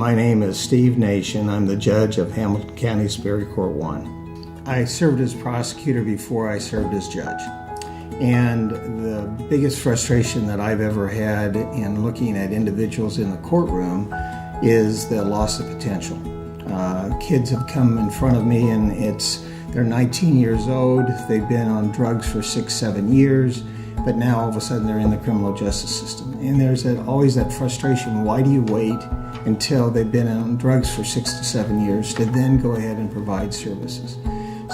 My name is Steve Nation. I'm the judge of Hamilton County Superior Court 1. I served as prosecutor before I served as judge. And the biggest frustration that I've ever had in looking at individuals in the courtroom is the loss of potential. Kids have come in front of me and they're 19 years old, they've been on drugs for 6-7 years, but now all of a sudden they're in the criminal justice system. And there's always that frustration, why do you wait until they've been on drugs for 6 to 7 years to then go ahead and provide services?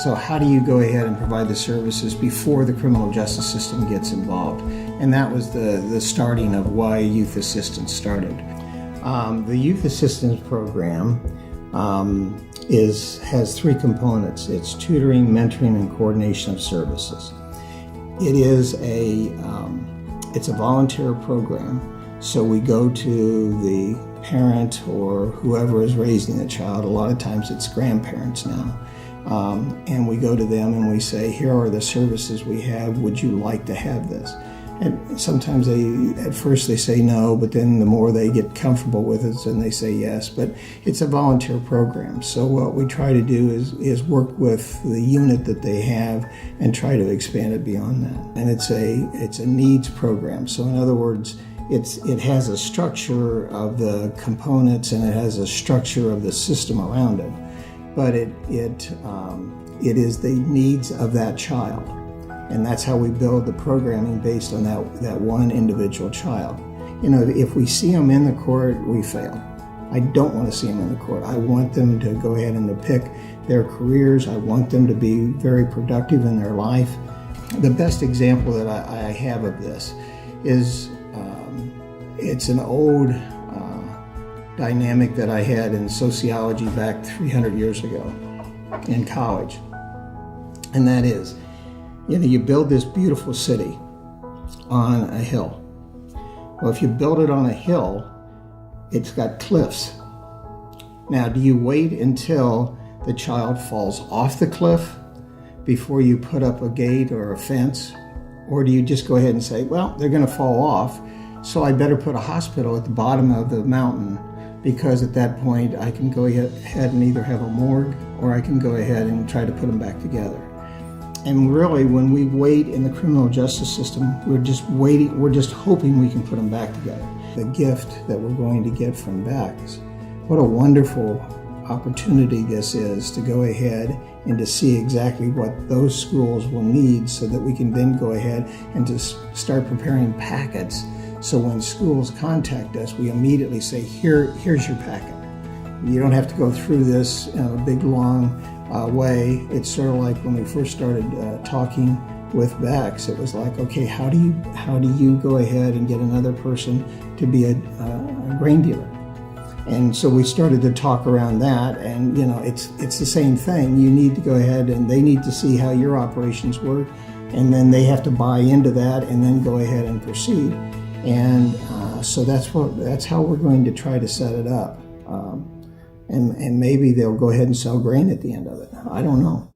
So how do you go ahead and provide the services before the criminal justice system gets involved? And that was the starting of why Youth Assistance started. The Youth Assistance Program has three components. It's tutoring, mentoring, and coordination of services. It's a volunteer program, so we go to the parent or whoever is raising the child. A lot of times it's grandparents now. And we go to them and we say, here are the services we have, would you like to have this? And sometimes at first they say no, but then the more they get comfortable with it, then they say yes. But it's a volunteer program. So what we try to do is work with the unit that they have and try to expand it beyond that. And it's a needs program. So in other words, it has a structure of the components and it has a structure of the system around it. But it is the needs of that child. And that's how we build the programming based on that one individual child. You know, if we see them in the court, we fail. I don't want to see them in the court. I want them to go ahead and to pick their careers. I want them to be very productive in their life. The best example that I have of this is it's an old dynamic that I had in sociology back 300 years ago in college. And that is, you build this beautiful city on a hill. Well, if you build it on a hill, it's got cliffs. Now, do you wait until the child falls off the cliff before you put up a gate or a fence? Or do you just go ahead and say, well, they're going to fall off, so I better put a hospital at the bottom of the mountain, because at that point I can go ahead and either have a morgue or I can go ahead and try to put them back together. And really, when we wait in the criminal justice system, we're just waiting, we're just hoping we can put them back together. The gift that we're going to get from Beck, what a wonderful opportunity this is to go ahead and to see exactly what those schools will need so that we can then go ahead and to start preparing packets. So when schools contact us, we immediately say, here's your packet. You don't have to go through this in a big, long way. It's sort of like when we first started talking with Beck's, it was like, okay, how do you go ahead and get another person to be a grain dealer? And so we started to talk around that, and it's the same thing. You need to go ahead and they need to see how your operations work, and then they have to buy into that and then go ahead and proceed. And so that's how we're going to try to set it up. And maybe they'll go ahead and sell grain at the end of it. I don't know.